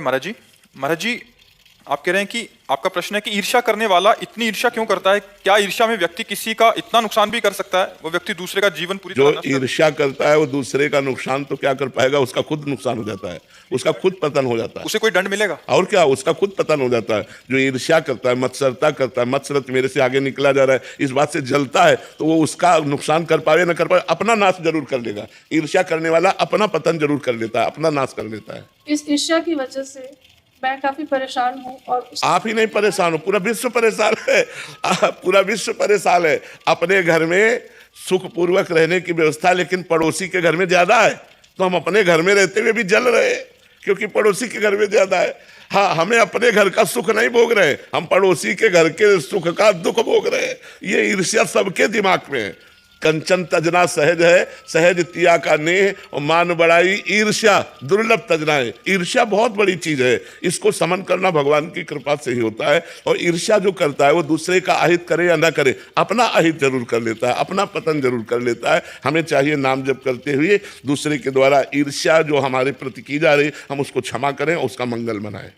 राधे महाराज जी, आप कह रहे हैं कि आपका प्रश्न है कि ईर्ष्या करने वाला इतनी ईर्ष्या क्यों करता है? क्या ईर्ष्या में व्यक्ति किसी का इतना नुकसान भी कर सकता है? वो व्यक्ति दूसरे का जीवन पूरी जो तरह नष्ट कर ईर्ष्या करता है वो दूसरे का नुकसान तो क्या कर पाएगा, उसका खुद नुकसान हो जाता है, उसका खुद पतन हो जाता है। उसे कोई दंड मिलेगा? और क्या, उसका खुद पतन हो जाता है। जो ईर्ष्या करता है, मत्सरता करता है, मत्सरत मेरे से आगे निकला जा रहा है, इस बात से जलता है, तो वो उसका नुकसान कर पावे ना कर पावे, अपना नाश जरूर कर लेगा। ईर्ष्या करने वाला अपना पतन जरूर कर लेता है, अपना नाश कर लेता है। इस ईर्ष्या की वजह से मैं काफी परेशान हूँ। और आप ही नहीं परेशान हो, पूरा विश्व परेशान है। पूरा विश्व परेशान है। अपने घर में सुखपूर्वक रहने की व्यवस्था लेकिन पड़ोसी के घर में ज्यादा है, तो हम अपने घर में रहते हुए भी जल रहे हैं क्योंकि पड़ोसी के घर में ज्यादा है। हाँ, हमें अपने घर का सुख नहीं भोग रहे, हम पड़ोसी के घर के सुख का दुख भोग रहे हैं। ये ईर्ष्या सबके दिमाग में है। कंचन तजना सहज है, सहज तिया का नेह, और मान बढ़ाई ईर्ष्या दुर्लभ तजना है। ईर्ष्या बहुत बड़ी चीज है, इसको समन करना भगवान की कृपा से ही होता है। और ईर्ष्या जो करता है वो दूसरे का अहित करे या ना करे, अपना अहित जरूर कर लेता है, अपना पतन जरूर कर लेता है। हमें चाहिए नाम जप करते हुए दूसरे के द्वारा ईर्ष्या जो हमारे प्रति की जा रही, हम उसको क्षमा करें और उसका मंगल मनाएं।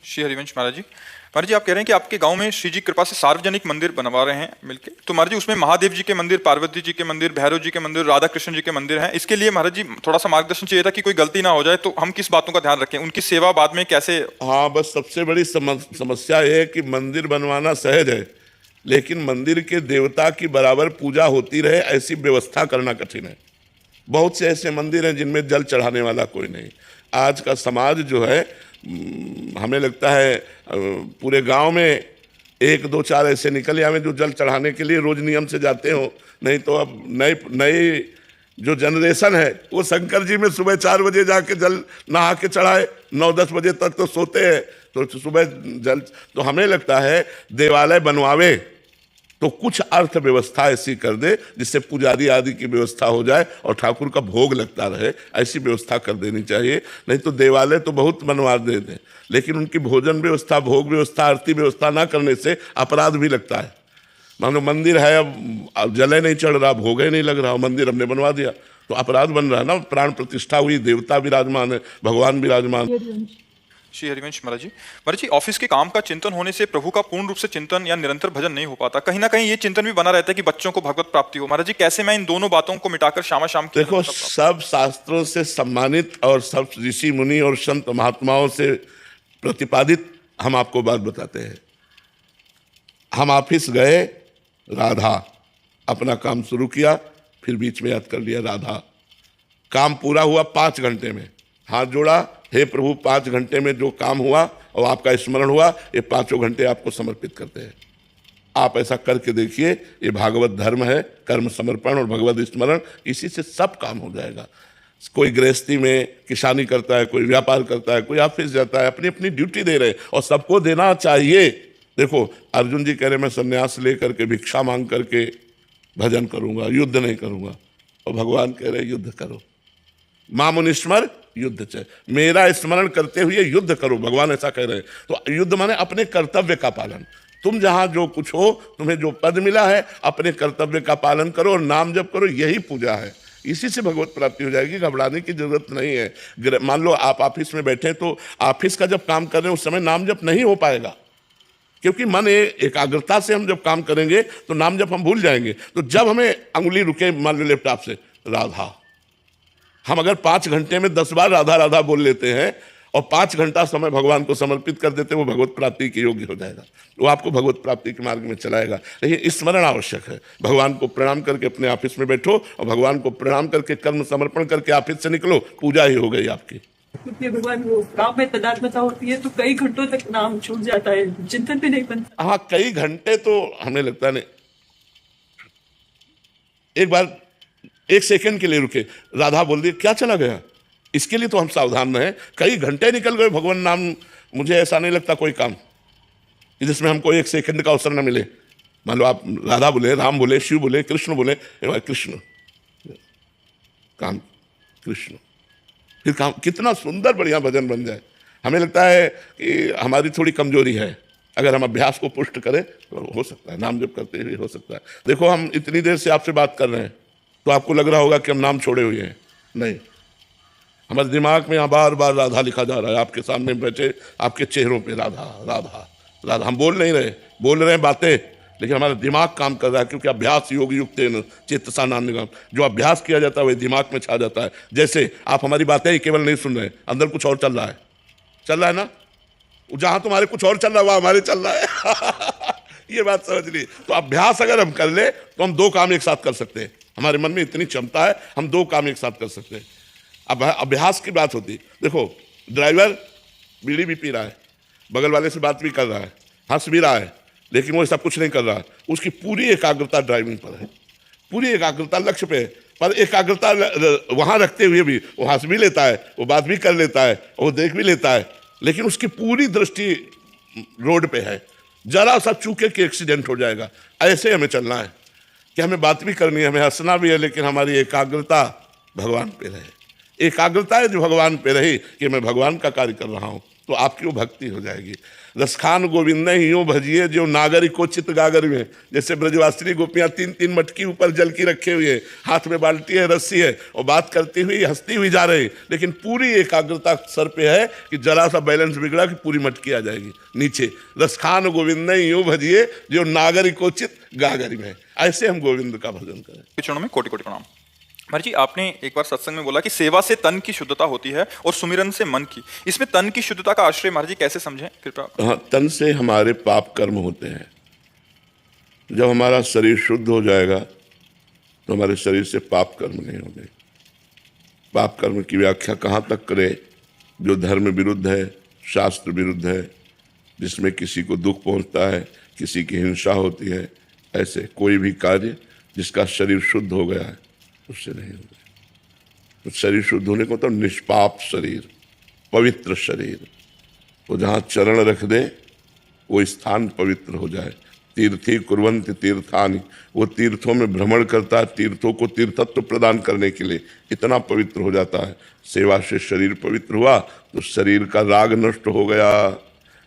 श्री हरिवंश महाराज जी, आप कह रहे हैं कि आपके गांव में श्री जी कृपा से सार्वजनिक मंदिर बनवा रहे हैं मिलके। तो महाराज जी, उसमें महादेव जी के मंदिर, पार्वती जी के मंदिर, भैरव जी के मंदिर, राधा कृष्ण जी के मंदिर हैं। इसके लिए महाराज जी थोड़ा सा मार्गदर्शन चाहिए था कि कोई गलती ना हो जाए, तो हम किस बातों का ध्यान रखें, उनकी सेवा बाद में कैसे? हाँ, बस सबसे बड़ी समस्या है कि मंदिर बनवाना सहज है, लेकिन मंदिर के देवता की बराबर पूजा होती रहे ऐसी व्यवस्था करना कठिन है। बहुत से ऐसे मंदिर हैं जिनमें जल चढ़ाने वाला कोई नहीं। आज का समाज जो है, हमें लगता है पूरे गांव में 1 2 4 ऐसे निकल आवे जो जल चढ़ाने के लिए रोज नियम से जाते हो। नहीं तो अब नई जो जनरेशन है वो शंकर जी में सुबह 4 बजे जाके जल नहा के चढ़ाए, 9-10 बजे तक तो सोते हैं, तो सुबह जल। तो हमें लगता है देवालय बनवावे तो कुछ अर्थव्यवस्था ऐसी कर दे जिससे पुजारी आदि की व्यवस्था हो जाए और ठाकुर का भोग लगता रहे, ऐसी व्यवस्था कर देनी चाहिए। नहीं तो देवालय तो बहुत बनवा देते हैं, लेकिन उनकी भोजन व्यवस्था, भोग व्यवस्था, आरती व्यवस्था ना करने से अपराध भी लगता है। मान लो मंदिर है, अब जले नहीं चढ़ रहा, भोग नहीं लग रहा, मंदिर हमने बनवा दिया तो अपराध बन रहा है ना। प्राण प्रतिष्ठा हुई, देवता विराजमान है, भगवान विराजमान। श्री हरिवंश महाराज जी, ऑफिस के काम का चिंतन होने से प्रभु का पूर्ण रूप से चिंतन या निरंतर भजन नहीं हो पाता। कहीं ना कहीं ये चिंतन भी बना रहता है कि बच्चों को भगवत प्राप्ति हो। महाराज जी, कैसे मैं इन दोनों बातों को मिटाकर श्यामा शाम की देखो, सब शास्त्रों से सम्मानित और सब ऋषि मुनि और संत महात्माओं से प्रतिपादित हम आपको बात बताते हैं। हम ऑफिस गए, राधा, अपना काम शुरू किया, फिर बीच में याद कर लिया राधा। काम पूरा हुआ 5 घंटे में, हाथ जोड़ा, हे प्रभु 5 घंटे में जो काम हुआ और आपका स्मरण हुआ, ये 5 घंटे आपको समर्पित करते हैं। आप ऐसा करके देखिए, ये भागवत धर्म है, कर्म समर्पण और भगवत स्मरण, इसी से सब काम हो जाएगा। कोई गृहस्थी में किसानी करता है, कोई व्यापार करता है, कोई ऑफिस जाता है, अपनी अपनी ड्यूटी दे रहे और सबको देना चाहिए। देखो, अर्जुन जी कह रहे मैं संन्यास लेकर के भिक्षा मांग करके भजन करूंगा, युद्ध नहीं करूंगा, और भगवान कह रहे युद्ध करो। मामुनिस्मर युद्ध च, मेरा स्मरण करते हुए युद्ध करो, भगवान ऐसा कह रहे हैं। तो युद्ध माने अपने कर्तव्य का पालन। तुम जहां जो कुछ हो, तुम्हें जो पद मिला है, अपने कर्तव्य का पालन करो और नाम जप करो, यही पूजा है। इसी से भगवत प्राप्ति हो जाएगी, घबराने की जरूरत नहीं है। मान लो आप ऑफिस में बैठे, तो ऑफिस का जब काम कर रहे हैं उस समय नाम जप नहीं हो पाएगा, क्योंकि मन एकाग्रता से हम जब काम करेंगे तो नाम जप हम भूल जाएंगे। तो जब हमें अंगुली रुके, मान लो लैपटॉप से राधा, हम अगर 5 घंटे में 10 बार राधा राधा बोल लेते हैं और 5 घंटा समय भगवान को समर्पित कर देते हैं, वो भगवत प्राप्ति के योग्य हो जाएगा, वो आपको भगवत प्राप्ति के मार्ग में चलाएगा। लेकिन स्मरण आवश्यक है। भगवान को प्रणाम करके अपने ऑफिस में बैठो और भगवान को प्रणाम करके कर्म समर्पण करके ऑफिस से निकलो, पूजा ही हो गई आपकी। क्योंकि भगवान वो काम में तदात्मता होती है तो कई घंटों तक नाम छूट जाता है, चिंतन भी नहीं बनता। हाँ, कई घंटे तो हमें लगता नहीं। एक बार 1 सेकंड के लिए रुके, राधा बोल दी, क्या चला गया? इसके लिए तो हम सावधान रहें। कई घंटे निकल गए, भगवान नाम, मुझे ऐसा नहीं लगता कोई काम जिसमें हमको 1 सेकंड का अवसर न मिले। मान लो आप राधा बोले, राम बोले, शिव बोले, कृष्ण बोले, कृष्ण काम, कृष्ण, फिर काम, कितना सुंदर बढ़िया भजन बन जाए। हमें लगता है कि हमारी थोड़ी कमजोरी है, अगर हम अभ्यास को पुष्ट करें तो हो सकता है, नाम जप करते हुए हो सकता है। देखो, हम इतनी देर से आपसे बात कर रहे हैं तो आपको लग रहा होगा कि हम नाम छोड़े हुए हैं, नहीं। हमारे दिमाग में यहाँ बार बार राधा लिखा जा रहा है, आपके सामने बैठे आपके चेहरों पे राधा राधा राधा। हम बोल नहीं रहे, बोल रहे हैं बातें, लेकिन हमारा दिमाग काम कर रहा है, क्योंकि अभ्यास योग युक्त चेतसा नान्यगम, जो अभ्यास किया जाता है वही दिमाग में छा जाता है। जैसे आप हमारी बातें ही केवल नहीं सुन रहे, अंदर कुछ और चल रहा है ना, जहां तुम्हारे कुछ और चल रहा है वहां हमारे चल रहा है। ये बात समझ ली। तो अभ्यास अगर हम कर ले तो हम दो काम एक साथ कर सकते हैं। हमारे मन में इतनी क्षमता है, हम दो काम एक साथ कर सकते हैं। अब अभ्यास की बात होती, देखो ड्राइवर बीड़ी भी पी रहा है, बगल वाले से बात भी कर रहा है, हंस भी रहा है, लेकिन वो सब कुछ नहीं कर रहा है। उसकी पूरी एकाग्रता ड्राइविंग पर है, पूरी एकाग्रता लक्ष्य पे है। पर एकाग्रता वहां रखते हुए भी वो हंस भी लेता है, वो बात भी कर लेता है, वो देख भी लेता है, लेकिन उसकी पूरी दृष्टि रोड पे है। जरा सा चूके कि एक्सीडेंट हो जाएगा, ऐसे हमें चलना है कि हमें बात भी करनी है, हमें हंसना भी है, लेकिन हमारी एकाग्रता भगवान पे रहे। एकाग्रता है जो भगवान पे रही कि मैं भगवान का कार्य कर रहा हूं, तो आपकी वो भक्ति हो जाएगी। रसखान गोविंद यूं भजिए जो नागरिको चित गागर में, जैसे ब्रजवासिनी गोपियां तीन तीन मटकी ऊपर जल की रखे हुए, हाथ में बाल्टी है, रस्सी है, और बात करती हुई हंसती हुई जा रही, लेकिन पूरी एकाग्रता सर पे है कि जरा सा बैलेंस बिगड़ा कि पूरी मटकी आ जाएगी नीचे। रसखान गोविंद यूं भजिए जो नागरिको चित गागर में, ऐसे हम गोविंद का भजन करें। चरणों में कोटि कोटि प्रणाम। महाराज जी, आपने एक बार सत्संग में बोला कि सेवा से तन की शुद्धता होती है और सुमिरन से मन की। इसमें तन की शुद्धता का आश्रय महाराज जी कैसे समझें कृपया? हाँ, तन से हमारे पाप कर्म होते हैं। जब हमारा शरीर शुद्ध हो जाएगा तो हमारे शरीर से पाप कर्म नहीं होंगे। पाप कर्म की व्याख्या कहाँ तक करें? जो धर्म विरुद्ध है, शास्त्र विरुद्ध है, जिसमें किसी को दुख पहुंचता है, किसी की हिंसा होती है, ऐसे कोई भी कार्य जिसका शरीर शुद्ध हो गया है उससे नहीं होगा। तो शरीर शुद्ध होने को तो निष्पाप शरीर, पवित्र शरीर, वो जहाँ चरण रख दे वो स्थान पवित्र हो जाए। तीर्थी कुर्वन्ति तीर्थानि, वो तीर्थों में भ्रमण करता है, तीर्थों को तीर्थत्व प्रदान करने के लिए इतना पवित्र हो जाता है। सेवा से शरीर पवित्र हुआ तो शरीर का राग नष्ट हो गया,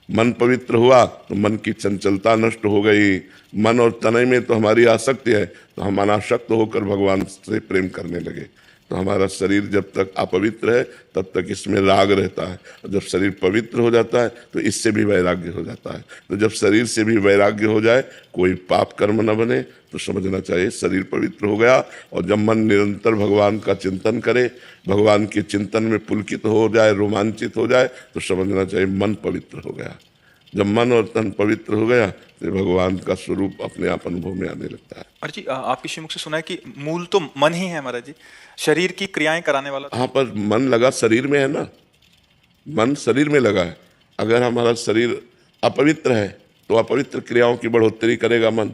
मन पवित्र हुआ तो मन की चंचलता नष्ट हो गई। मन और तनय में तो हमारी आसक्ति है, तो हम अनासक्त होकर भगवान से प्रेम करने लगे। तो हमारा शरीर जब तक अपवित्र है तब तक इसमें राग रहता है, और जब शरीर पवित्र हो जाता है तो इससे भी वैराग्य हो जाता है। तो जब शरीर से भी वैराग्य हो जाए, कोई पाप कर्म न बने, तो समझना चाहिए शरीर पवित्र हो गया। और जब मन निरंतर भगवान का चिंतन करे, भगवान के चिंतन में पुलकित हो जाए, रोमांचित हो जाए, तो समझना चाहिए मन पवित्र हो गया। जब मन और तन पवित्र हो गया तो भगवान का स्वरूप अपने आप अनुभव में आने लगता है। महाराज जी, आपके श्रीमुख से सुना है कि मूल तो मन ही है महाराज जी, शरीर की क्रियाएं कराने वाला। हाँ, पर मन लगा शरीर में है ना, मन शरीर में लगा है। अगर हमारा शरीर अपवित्र है तो अपवित्र क्रियाओं की बढ़ोतरी करेगा मन,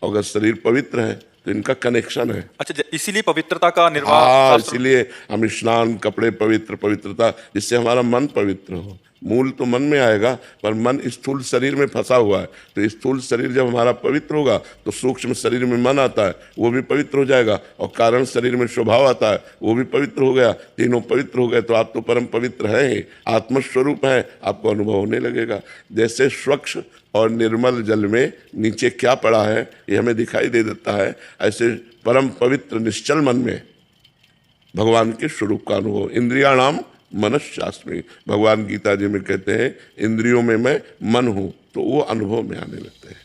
और अगर शरीर पवित्र है तो इनका कनेक्शन है। अच्छा, इसीलिए पवित्रता का निर्वाह। हाँ, इसीलिए हम स्नान, कपड़े पवित्र, पवित्रता, जिससे हमारा मन पवित्र हो। मूल तो मन में आएगा, पर मन स्थूल शरीर में फंसा हुआ है। तो स्थूल शरीर जब हमारा पवित्र होगा तो सूक्ष्म शरीर में मन आता है, वो भी पवित्र हो जाएगा, और कारण शरीर में स्वभाव आता है, वो भी पवित्र हो गया। तीनों पवित्र हो गए तो आप तो परम पवित्र हैं ही, आत्मस्वरूप है, आपको अनुभव होने लगेगा। जैसे स्वच्छ और निर्मल जल में नीचे क्या पड़ा है ये हमें दिखाई दे देता है, ऐसे परम पवित्र निश्चल मन में भगवान के स्वरूप का अनुभव। इंद्रियाणाम मनश्चास्मि, भगवान गीता जी में कहते हैं इंद्रियों में मैं मन हूं, तो वो अनुभव में आने लगते हैं।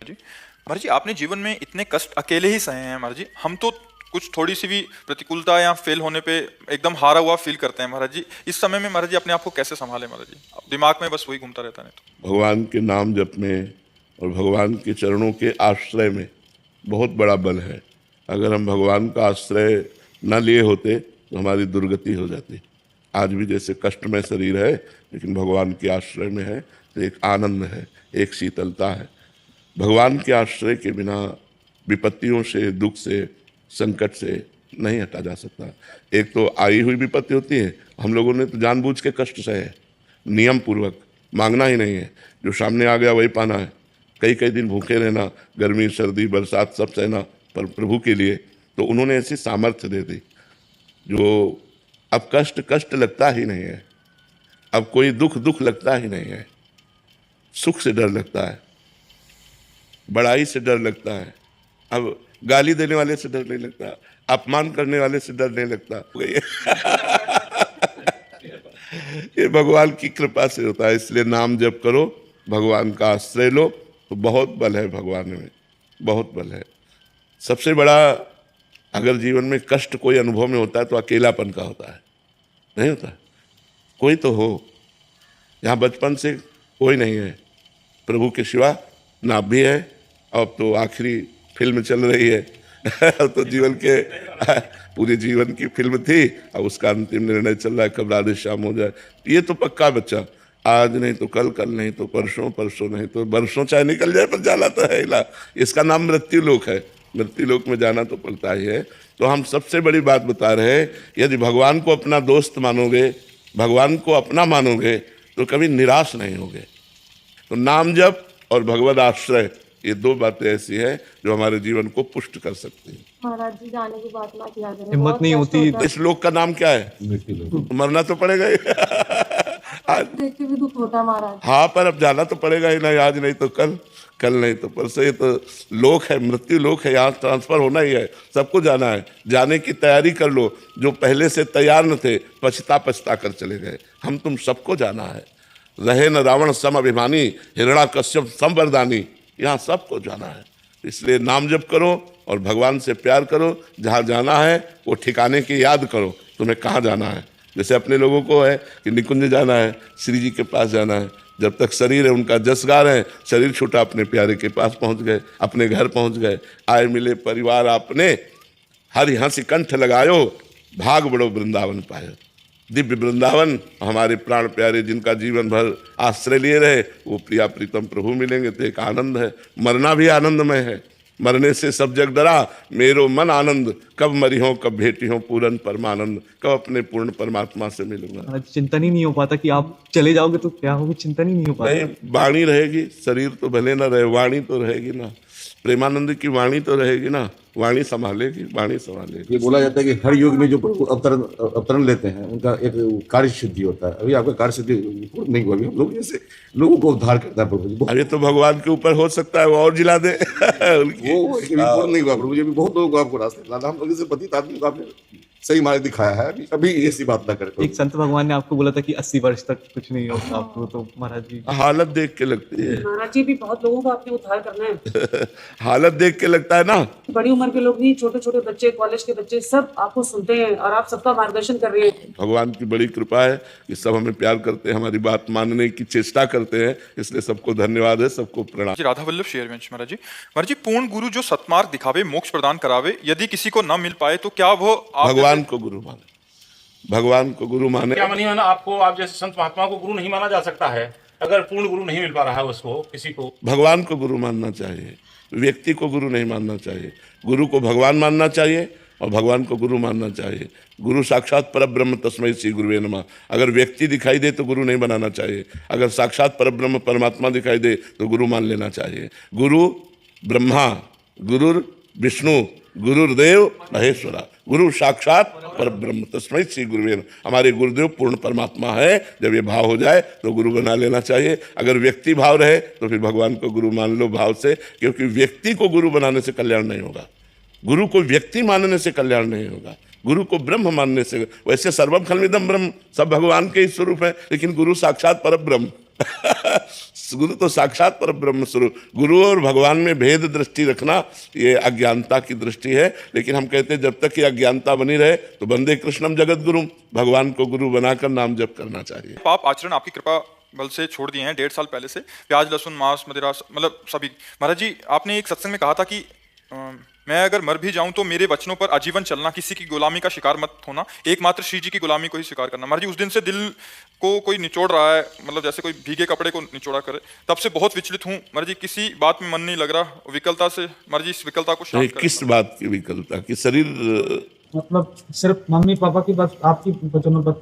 जी महाराज जी, आपने जीवन में इतने कष्ट अकेले ही सहे हैं महाराज जी। हम तो कुछ थोड़ी सी भी प्रतिकूलता या फेल होने पे एकदम हारा हुआ फील करते हैं महाराज जी। इस समय में महाराज जी अपने आप को कैसे संभाले महाराज जी? दिमाग में बस वही घूमता रहता है। तो भगवान के नाम जप में और भगवान के चरणों के आश्रय में बहुत बड़ा बल है। अगर हम भगवान का आश्रय न लिए होते तो हमारी दुर्गति हो जाती। आज भी जैसे कष्टमय शरीर है, लेकिन भगवान के आश्रय में है तो एक आनंद है, एक शीतलता है। भगवान के आश्रय के बिना विपत्तियों से, दुख से, संकट से नहीं हटा जा सकता। एक तो आई हुई विपत्ति होती है, हम लोगों ने तो जानबूझ के कष्ट सहे, नियम पूर्वक, मांगना ही नहीं है, जो सामने आ गया वही पाना है। कई कई दिन भूखे रहना, गर्मी सर्दी बरसात सब सहना, पर प्रभु के लिए तो उन्होंने ऐसी सामर्थ्य दे दी जो अब कष्ट लगता ही नहीं है, अब कोई दुख लगता ही नहीं है। सुख से डर लगता है, बड़ाई से डर लगता है, अब गाली देने वाले से डर नहीं लगता, अपमान करने वाले से डर नहीं लगता। ये भगवान की कृपा से होता है, इसलिए नाम जप करो, भगवान का आश्रय लो, तो बहुत बल है भगवान में, बहुत बल है। सबसे बड़ा अगर जीवन में कष्ट कोई अनुभव में होता है तो अकेलापन का होता है, नहीं होता? कोई तो हो। यहाँ बचपन से कोई नहीं है प्रभु के सिवा, ना भी है। अब तो आखिरी फिल्म चल रही है अब तो जीवन के पूरे जीवन की फिल्म थी, अब उसका अंतिम निर्णय चल रहा है कब राधे श्याम हो जाए। ये तो पक्का बच्चा, आज नहीं तो कल, कल नहीं तो परसों, परसों नहीं तो बरसों चाहे निकल जाए, पर जाना तो है इला। इसका नाम मृत्यु लोक है, मृत्यु लोक में जाना तो पड़ता ही है। तो हम सबसे बड़ी बात बता रहे हैं, यदि भगवान को अपना दोस्त मानोगे, भगवान को अपना मानोगे, तो कभी निराश नहीं होगे। तो नाम जप और भगवद आश्रय, ये दो बातें ऐसी हैं जो हमारे जीवन को पुष्ट कर सकती हैं। महाराज जी जाने की बात ना किया करें, हिम्मत बहुत नहीं कष्ट होती। होता है। इस लोक का नाम क्या है? तो मरना तो पड़ेगा ही आज देख के भी दुख होता है महाराज। हाँ, पर अब जाना तो पड़ेगा ही नहीं, आज नहीं तो कल, कल नहीं तो परसों। ये तो लोक है, मृत्यु लोक है, यहाँ ट्रांसफर होना ही है, सबको जाना है। जाने की तैयारी कर लो, जो पहले से तैयार न थे पछता पछता कर चले गए। हम तुम सबको जाना है। रहे न रावण सम अभिमानी, हिरण्याकश्यप सम वरदानी, यहाँ सबको जाना है। इसलिए नाम जप करो और भगवान से प्यार करो। जहाँ जाना है वो ठिकाने की याद करो, तुम्हें कहाँ जाना है। जैसे अपने लोगों को है कि निकुंज जाना है, श्री जी के पास जाना है। जब तक शरीर है उनका जस गा रहे हैं, शरीर छूटा अपने प्यारे के पास पहुंच गए, अपने घर पहुंच गए। आए मिले परिवार आपने, हरि हंसी कंठ लगायो, भाग बड़ो वृंदावन पायो। दिव्य वृंदावन, हमारे प्राण प्यारे जिनका जीवन भर आश्रय लिए रहे, वो प्रिया प्रीतम प्रभु मिलेंगे तो एक आनंद है। मरना भी आनंदमय है, मरने से सब जग डरा, मेरो मन आनंद, कब मरी हो कब भेटी हो पूर्ण परमानंद, कब अपने पूर्ण परमात्मा से मिलूंगा। चिंतन ही नहीं हो पाता कि आप चले जाओगे तो क्या होगी, चिंतन ही नहीं हो पाता। नहीं, वाणी रहेगी, शरीर तो भले ना रहे, वाणी तो रहेगी ना। प्रेमानंद की वाणी तो रहेगी ना, वाणी संभालेगी, वाणी संभालेगी। ये बोला जाता है कि हर युग में जो प्रभु अवतरण लेते हैं उनका एक कार्य सिद्धि होता है। अभी आपका कार्य सिद्धि पूर्ण नहीं हुआ, अभी हम लोग जैसे लोगों को उद्धार करता है प्रभु जी। अरे तो भगवान के ऊपर हो सकता है वो और जिला दे उनकी। वो पूर्ण नहीं हुआ प्रभु जी, अभी बहुत लोगों को आपको रास्ते लाना। हम लोग जैसे पतित आदमी को आपने सही मार्ग दिखाया है, अभी कभी ऐसी बात ना करें। एक संत भगवान ने आपको बोला था कि 80 वर्ष तक कुछ नहीं होगा आपको, तो महाराज जी हालत देख के लगती है, महाराज जी भी बहुत लोगों को आपने उद्धार करना है। हालत देख के लगता है ना। बड़ी उम्र के लोग नहीं, छोटे छोटे बच्चे, कॉलेज के बच्चे, सब आपको सुनते हैं और आप सबका मार्गदर्शन कर रहे हैं। भगवान की बड़ी कृपा है कि सब हमें प्यार करते हैं, हमारी बात मानने की चेष्टा करते हैं, इसलिए सबको धन्यवाद है, सबको प्रणाम। जी राधा वल्लभ शेयरवंश महाराज जी पूर्ण गुरु जो सत्मार्ग दिखावे, मोक्ष प्रदान करावे, यदि किसी को न मिल पाए तो क्या वो भगवान को गुरु माने, भगवान को गुरु माने। क्या नहीं माना आपको, आप जैसे संत महात्मा को गुरु नहीं माना जा सकता है अगर पूर्ण गुरु नहीं मिल पा रहा है उसको, किसी को। भगवान को गुरु मानना चाहिए, व्यक्ति को गुरु नहीं मानना चाहिए। गुरु को भगवान मानना चाहिए और भगवान को गुरु मानना चाहिए। गुरु साक्षात परब्रह्म तस्मै श्री गुरुवे नमः। अगर व्यक्ति दिखाई दे तो गुरु नहीं बनाना चाहिए, अगर साक्षात परब्रह्म परमात्मा दिखाई दे तो गुरु मान लेना चाहिए। गुरु ब्रह्मा, गुरुर विष्णु, गुरुदेव महेश्वरा, गुरु साक्षात परब्रह्म तस्मै श्री गुरुवे नमः। हमारे गुरुदेव पूर्ण परमात्मा है। जब ये भाव हो जाए तो गुरु बना लेना चाहिए। अगर व्यक्ति भाव रहे तो फिर भगवान को गुरु मान लो भाव से, क्योंकि व्यक्ति को गुरु बनाने से कल्याण नहीं होगा, गुरु को व्यक्ति मानने से कल्याण नहीं होगा, गुरु को ब्रह्म मानने से। वैसे सर्वम खल्विदम ब्रह्म, सब भगवान के ही स्वरूप है, लेकिन गुरु साक्षात परब्रह्म गुरु तो साक्षात परब्रह्म स्वरूप। गुरु और भगवान में भेद दृष्टि रखना ये अज्ञानता की दृष्टि है। लेकिन हम कहते हैं जब तक ये अज्ञानता बनी रहे तो वंदे कृष्णम जगत गुरु, भगवान को गुरु बनाकर नाम जप करना चाहिए। पाप आचरण आपकी कृपा बल से छोड़ दिए हैं 1.5 साल पहले से, प्याज लहसुन मांस मदिरा मतलब सभी। महाराज जी आपने एक सत्संग में कहा था कि मैं अगर मर भी जाऊं तो मेरे वचनों पर आजीवन चलना, किसी की गुलामी का शिकार मत होना, एकमात्र श्री जी की गुलामी को ही स्वीकार करना। महाराज जी उस दिन से दिल को कोई निचोड़ रहा है, मतलब जैसे कोई भीगे कपड़े को निचोड़ा करे, तब से बहुत विचलित हूँ महाराज जी, किसी बात में मन नहीं लग रहा, विकलता से महाराज जी इस विकलता को शांत करें। किस बात की विकलता? कि शरीर मतलब सिर्फ मम्मी पापा की बात, आपकी वचनों पर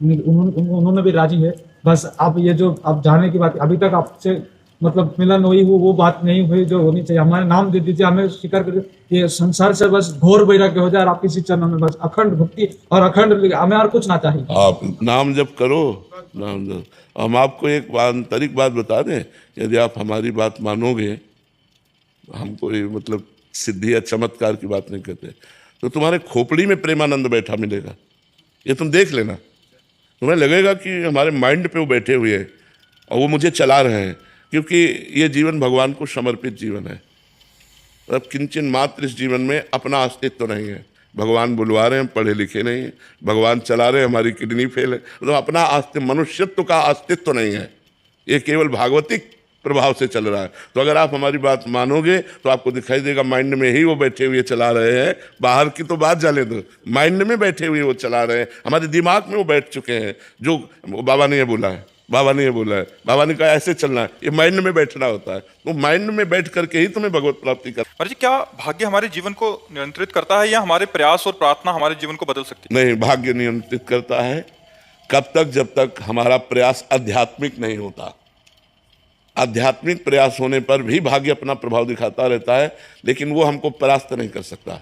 उन्होंने भी राजी है। बस आप ये जो आप जाने की बात, अभी तक आपसे मतलब मिलन हुई वो बात नहीं हुई जो होनी चाहिए। हमारे नाम दे दीजिए, हमें स्वीकार कर दीजिए, ये संसार से बस घोर वैराग्य हो जाए और आपकी चरणों में बस अखंड भक्ति और अखंड, हमें और कुछ ना चाहिए। आप नाम जप करो, नाम जप। हम आपको एक आंतरिक बात बता दें, यदि आप हमारी बात मानोगे, हम कोई मतलब सिद्धि या चमत्कार की बात नहीं कहते, तो तुम्हारे खोपड़ी में प्रेमानंद बैठा मिलेगा। ये तुम देख लेना, तुम्हें लगेगा कि हमारे माइंड पे वो बैठे हुए हैं और वो मुझे चला रहे हैं, क्योंकि ये जीवन भगवान को समर्पित जीवन है। मतलब किंचन मात्र इस जीवन में अपना अस्तित्व नहीं है। भगवान बुलवा रहे हैं, पढ़े लिखे नहीं हैं, भगवान चला रहे हैं, हमारी किडनी फेल है, मतलब अपना अस्तित्व, मनुष्यत्व का अस्तित्व नहीं है। ये केवल भागवतिक प्रभाव से चल रहा है। तो अगर आप हमारी बात मानोगे तो आपको दिखाई देगा माइंड में ही वो बैठे हुए चला रहे हैं। बाहर की तो बात जाने दो, माइंड में बैठे हुए वो चला रहे हैं, हमारे दिमाग में वो बैठ चुके हैं। जो बाबा ने ये बोला है, बाबा ने ये बोला है, बाबा ने कहा ऐसे चलना है, ये माइंड में बैठना होता है। तो माइंड में बैठ करके ही तुम्हें भगवत प्राप्ति कर। महाराज जी, क्या भाग्य हमारे जीवन को नियंत्रित करता है या हमारे प्रयास और प्रार्थना हमारे जीवन को बदल सकती है? नहीं, भाग्य नियंत्रित करता है। कब तक? जब तक हमारा प्रयास आध्यात्मिक नहीं होता। आध्यात्मिक प्रयास होने पर भी भाग्य अपना प्रभाव दिखाता रहता है, लेकिन वो हमको परास्त नहीं कर सकता।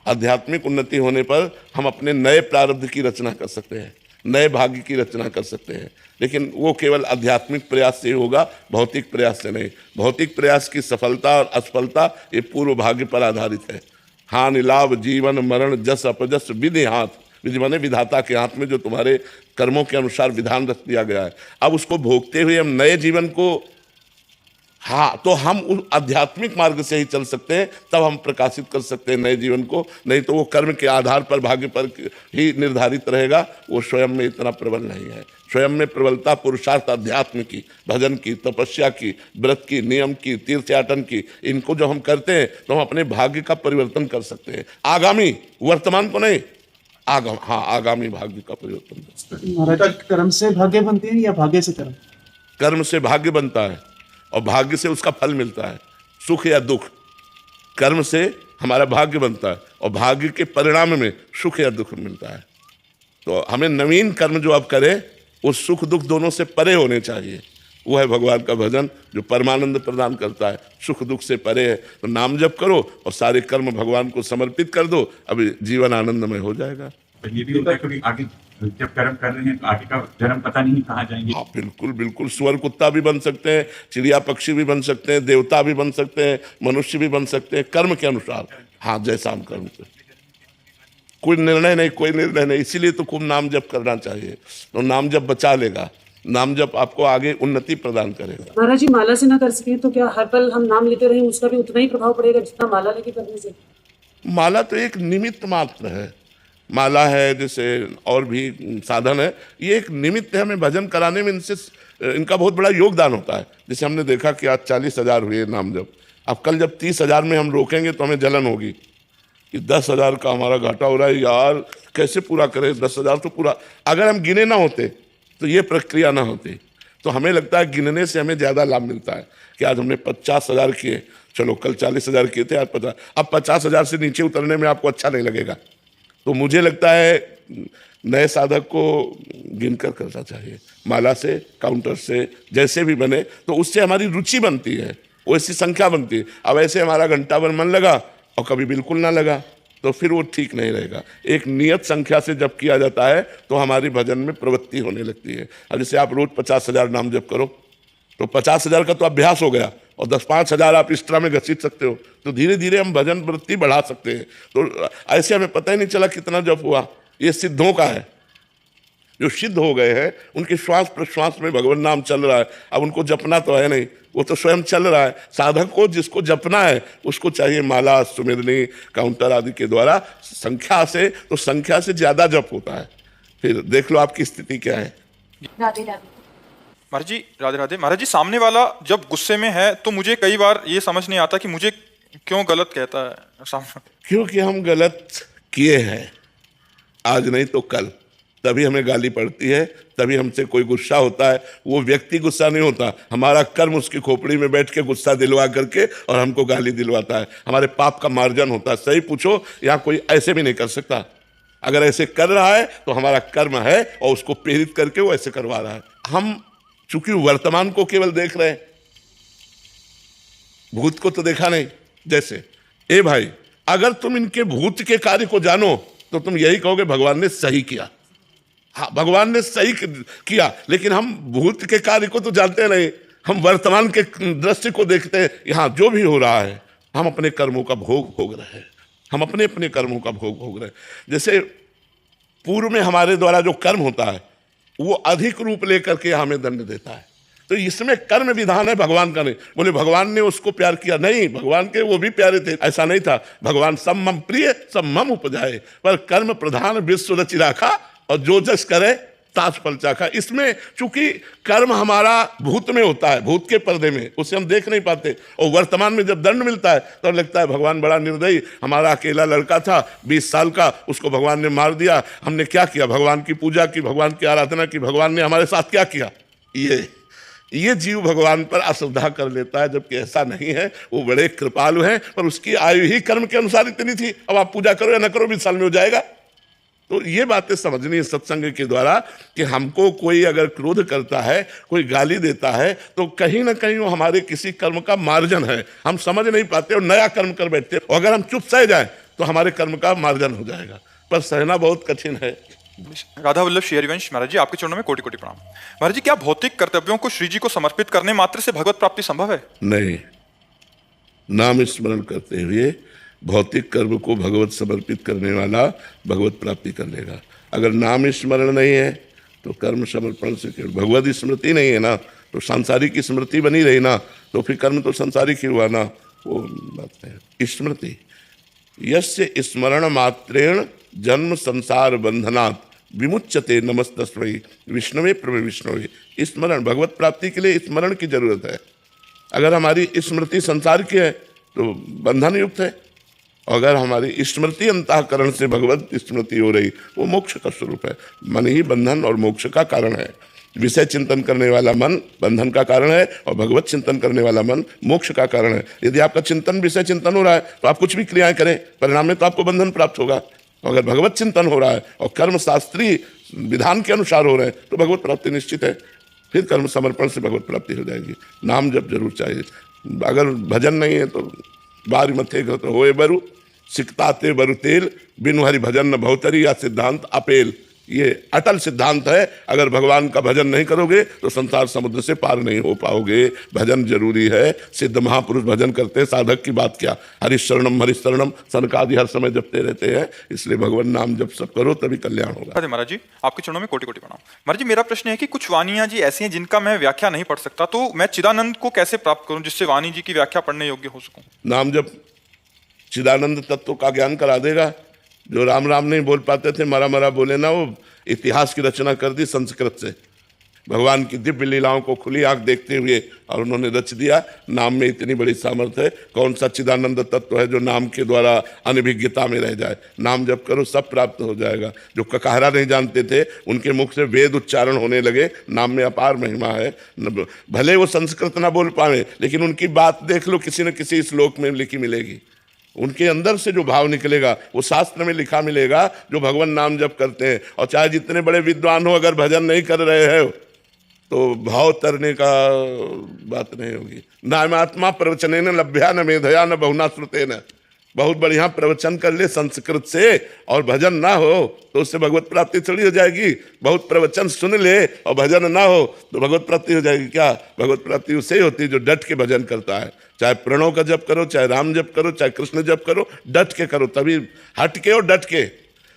आध्यात्मिक उन्नति होने पर हम अपने नए प्रारब्ध की रचना कर सकते हैं, नए भाग्य की रचना कर सकते हैं, लेकिन वो केवल आध्यात्मिक प्रयास से ही होगा, भौतिक प्रयास से नहीं। भौतिक प्रयास की सफलता और असफलता ये पूर्व भाग्य पर आधारित है। हानि लाभ जीवन मरण जस अपजस विधि हाथ, विधि माने विधाता के हाथ में जो तुम्हारे कर्मों के अनुसार विधान रख दिया गया है। अब उसको भोगते हुए हम नए जीवन को, हाँ, तो हम उस आध्यात्मिक मार्ग से ही चल सकते हैं, तब हम प्रकाशित कर सकते हैं नए जीवन को। नहीं तो वो कर्म के आधार पर भाग्य पर ही निर्धारित रहेगा, वो स्वयं में इतना प्रबल नहीं है। स्वयं में प्रबलता पुरुषार्थ अध्यात्म की, भजन की, तपस्या की, व्रत की, नियम की, तीर्थयाटन की, इनको जो हम करते हैं तो हम अपने भाग्य का परिवर्तन कर सकते हैं। आगामी, वर्तमान को नहीं, आगामी भाग्य का परिवर्तन कर सकते हैं। महाराज, कर्म से भाग्य बनते हैं या भाग्य से कर्म? कर्म से भाग्य बनता है और भाग्य से उसका फल मिलता है, सुख या दुख। कर्म से हमारा भाग्य बनता है और भाग्य के परिणाम में सुख या दुख मिलता है। तो हमें नवीन कर्म जो आप करें वो सुख दुख दोनों से परे होने चाहिए। वो है भगवान का भजन जो परमानंद प्रदान करता है, सुख दुख से परे है। तो नाम जप करो और सारे कर्म भगवान को समर्पित कर दो, अभी जीवन आनंदमय हो जाएगा। ये भी होता है कि आगे जब कर्म कर रहे हैं तो आगे का जन्म पता नहीं कहाँ जाएंगे। हाँ, बिल्कुल बिल्कुल। सुअर कुत्ता भी बन सकते हैं, चिड़िया पक्षी भी बन सकते हैं, देवता भी बन सकते हैं, मनुष्य भी बन सकते हैं, कर्म के अनुसार। हाँ, जैसा हम कर्म से, कोई निर्णय नहीं। इसीलिए तो खूब नाम जप करना चाहिए। तो नाम जप बचा लेगा, नाम जप आपको आगे उन्नति प्रदान करेगा। महाराज जी, माला से ना कर सके तो क्या हर पल हम नाम लेते रहें, उसका भी उतना ही प्रभाव पड़ेगा जितना माला लेके करने से? माला तो एक निमित्त मात्र है। माला है, जैसे और भी साधन है, ये एक निमित्त है। हमें भजन कराने में इनका बहुत बड़ा योगदान होता है। जैसे हमने देखा कि आज 40,000 हुए नाम जप। अब कल जब 30,000 में हम रोकेंगे तो हमें जलन होगी कि 10,000 का हमारा घाटा हो रहा है, यार कैसे पूरा करें। 10,000 तो पूरा, अगर हम गिने ना होते तो ये प्रक्रिया ना होती। तो हमें लगता है गिनने से हमें ज़्यादा लाभ मिलता है कि आज हमने 50,000 किए, चलो कल 40,000 किए थे, आज 50। अब 50,000 से नीचे उतरने में आपको अच्छा नहीं लगेगा। तो मुझे लगता है नए साधक को गिनकर करना चाहिए, माला से, काउंटर से, जैसे भी बने, तो उससे हमारी रुचि बनती है, वैसी संख्या बनती है। अब ऐसे हमारा घंटा भर मन लगा और कभी बिल्कुल ना लगा तो फिर वो ठीक नहीं रहेगा। एक नियत संख्या से जब किया जाता है तो हमारी भजन में प्रवृत्ति होने लगती है। अब जैसे आप रोज 50,000 नाम जप करो तो 50,000 का तो अभ्यास हो गया और 10-5,000 आप एक्स्ट्रा में घसीट सकते हो, तो धीरे धीरे हम भजन वृत्ति बढ़ा सकते हैं। तो ऐसे हमें पता ही नहीं चला कितना जप हुआ। ये सिद्धों का है, जो सिद्ध हो गए हैं उनके श्वास प्रश्वास में भगवान नाम चल रहा है। अब उनको जपना तो है नहीं, वो तो स्वयं चल रहा है। साधक को जिसको जपना है उसको चाहिए माला, सुमिरनी, काउंटर आदि के द्वारा संख्या से, तो संख्या से ज्यादा जप होता है। फिर देख लो आपकी स्थिति क्या है। राधे राधे। महाराज जी, राधे राधे। महाराज जी, सामने वाला जब गुस्से में है तो मुझे कई बार ये समझ नहीं आता कि मुझे क्यों गलत कहता है सामने। क्योंकि हम गलत किए हैं, आज नहीं तो कल, तभी हमें गाली पड़ती है, तभी हमसे कोई गुस्सा होता है। वो व्यक्ति गुस्सा नहीं होता, हमारा कर्म उसकी खोपड़ी में बैठ के गुस्सा दिलवा करके और हमको गाली दिलवाता है। हमारे पाप का मार्जन होता है। सही पूछो, यहाँ कोई ऐसे भी नहीं कर सकता। अगर ऐसे कर रहा है तो हमारा कर्म है और उसको प्रेरित करके वो ऐसे करवा रहा है। हम चूंकि वर्तमान को केवल देख रहे हैं, भूत को तो देखा नहीं। जैसे ए भाई, अगर तुम इनके भूत के कार्य को जानो तो तुम यही कहोगे भगवान ने सही किया। हाँ, भगवान ने सही किया, लेकिन हम भूत के कार्य को तो जानते नहीं। हम वर्तमान के दृश्य को देखते हैं। यहाँ जो भी हो रहा है हम अपने कर्मों का भोग भोग रहे हैं, हम अपने अपने कर्मों का भोग भोग रहे हैं। जैसे पूर्व में हमारे द्वारा जो कर्म होता है वो अधिक रूप लेकर के हमें दंड देता है। तो इसमें कर्म विधान है, भगवान का नहीं। बोले भगवान ने उसको प्यार किया, नहीं, भगवान के वो भी प्यारे थे, ऐसा नहीं था। भगवान सब मम प्रिय सब मम उपजाए, पर कर्म प्रधान विश्व रचि राखा, और जो जस करे ताज फल चाखा। इसमें चूंकि कर्म हमारा भूत में होता है, भूत के पर्दे में, उसे हम देख नहीं पाते, और वर्तमान में जब दंड मिलता है तो लगता है भगवान बड़ा निर्दयी, हमारा अकेला लड़का था 20 साल का, उसको भगवान ने मार दिया, हमने क्या किया, भगवान की पूजा की, भगवान की आराधना की, भगवान ने हमारे साथ क्या किया। ये जीव भगवान पर अश्रद्धा कर लेता है, जबकि ऐसा नहीं है। वो बड़े कृपालु हैं, पर उसकी आयु ही कर्म के अनुसार इतनी थी। अब आप पूजा करो या न करो 20 साल में हो जाएगा। तो ये बातें समझनी है सत्संग के द्वारा, कि हमको कोई अगर क्रोध करता है, कोई गाली देता है, तो कहीं ना कहीं वो हमारे किसी कर्म का मार्जन है, हम समझ नहीं पाते और नया कर्म कर बैठते। और अगर हम चुप सह जाए तो हमारे कर्म का मार्जन हो जाएगा, पर सहना बहुत कठिन है। राधा वल्लभ श्री हरिवंश महाराज जी, आपके चरणों में कोटि कोटि प्रणाम। महाराज जी, क्या भौतिक कर्तव्यों को श्री जी को समर्पित करने मात्र से भगवत प्राप्ति संभव है? नहीं, नाम स्मरण करते हुए भौतिक कर्म को भगवत समर्पित करने वाला भगवत प्राप्ति कर लेगा। अगर नाम स्मरण नहीं है तो कर्म समर्पण से केवल भगवत स्मृति नहीं है ना, तो सांसारिक स्मृति बनी रही ना, तो फिर कर्म तो सांसारिक ही हुआ ना। वो बात है स्मृति। यस्य स्मरण मात्रेण जन्म संसार बंधनात् विमुच्यते नमस्तस्मै विष्णवे प्रभु विष्णवे। स्मरण, भगवत प्राप्ति के लिए स्मरण की जरूरत है। अगर हमारी स्मृति संसार की है तो बंधन युक्त है, अगर हमारी स्मृति अंतःकरण से भगवत स्मृति हो रही, वो मोक्ष का स्वरूप है। मन ही बंधन और मोक्ष का कारण है। विषय चिंतन करने वाला मन बंधन का कारण है, और भगवत चिंतन करने वाला मन मोक्ष का कारण है। यदि आपका चिंतन विषय चिंतन हो रहा है तो आप कुछ भी क्रियाएं करें, परिणाम में तो आपको बंधन प्राप्त होगा। अगर भगवत चिंतन हो रहा है और कर्म शास्त्रीय विधान के अनुसार हो रहे हैं तो भगवत प्राप्ति निश्चित है। फिर कर्म समर्पण से भगवत प्राप्ति हो जाएगी। नाम जब जरूर चाहिए। अगर भजन नहीं है तो बारी मथे तो होए बरु सिकताते बरु तेल, बिनु हरि भजन न भवतरी, या सिद्धांत अपेल। ये अटल सिद्धांत है। अगर भगवान का भजन नहीं करोगे तो संसार समुद्र से पार नहीं हो पाओगे। भजन जरूरी है। सिद्ध महापुरुष भजन करते हैं, साधक की बात क्या। हरिशरणम हरिशरणम सनकादि हर समय जपते रहते हैं। इसलिए भगवान नाम जप सब करो तभी कल्याण होगा। अरे महाराज जी, आपके चरणों में कोटि कोटि प्रणाम। महाराज जी, मेरा प्रश्न है कि कुछ वाणियां जी ऐसी हैं जिनका मैं व्याख्या नहीं पढ़ सकता, तो मैं चिदानंद को कैसे प्राप्त करूं जिससे वाणी जी की व्याख्या पढ़ने योग्य हो सकूं? नाम जप चिदानंद तत्व का ज्ञान करा देगा। जो राम राम नहीं बोल पाते थे, मरा मरा बोले ना, वो इतिहास की रचना कर दी संस्कृत से। भगवान की दिव्य लीलाओं को खुली आंख देखते हुए और उन्होंने रच दिया। नाम में इतनी बड़ी सामर्थ्य है। कौन सा चिदानंद तत्व है जो नाम के द्वारा अनभिज्ञता में रह जाए? नाम जप करो सब प्राप्त हो जाएगा। जो ककाहरा नहीं जानते थे उनके मुख से वेद उच्चारण होने लगे। नाम में अपार महिमा है। भले वो संस्कृत ना बोल पाए, लेकिन उनकी बात देख लो, किसी न किसी श्लोक में लिखी मिलेगी। उनके अंदर से जो भाव निकलेगा वो शास्त्र में लिखा मिलेगा। जो भगवान नाम जप करते हैं, और चाहे जितने बड़े विद्वान हो, अगर भजन नहीं कर रहे हो तो भाव तरने का बात नहीं होगी। नामात्मा प्रवचने न लभ्या न मेधया न बहुना श्रुते न। बहुत बढ़िया प्रवचन कर ले संस्कृत से और भजन ना हो तो उससे भगवत प्राप्ति थोड़ी हो जाएगी। बहुत प्रवचन सुन ले और भजन ना हो तो भगवत प्राप्ति हो जाएगी क्या? भगवत प्राप्ति उससे ही होती है जो डट के भजन करता है। चाहे प्रणव का जप करो, चाहे राम जप करो, चाहे कृष्ण जप करो, डट के करो। तभी हट के और डट के,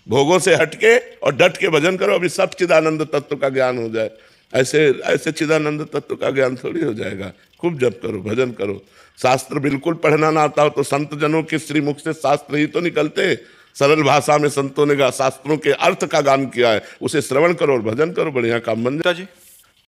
भोगों से हट के और डट के भजन करो। अभी सब चिदानंद तत्व का ज्ञान हो जाए। ऐसे चिदानंद तत्व का ज्ञान थोड़ी हो जाएगा। खूब जप करो, भजन करो। शास्त्र बिल्कुल पढ़ना ना आता हो तो संत जनों के श्रीमुख से शास्त्र ही तो निकलते। सरल भाषा में संतों ने शास्त्रों के अर्थ का गान किया है, उसे श्रवण करो और भजन करो, बढ़िया काम बन जाए। जी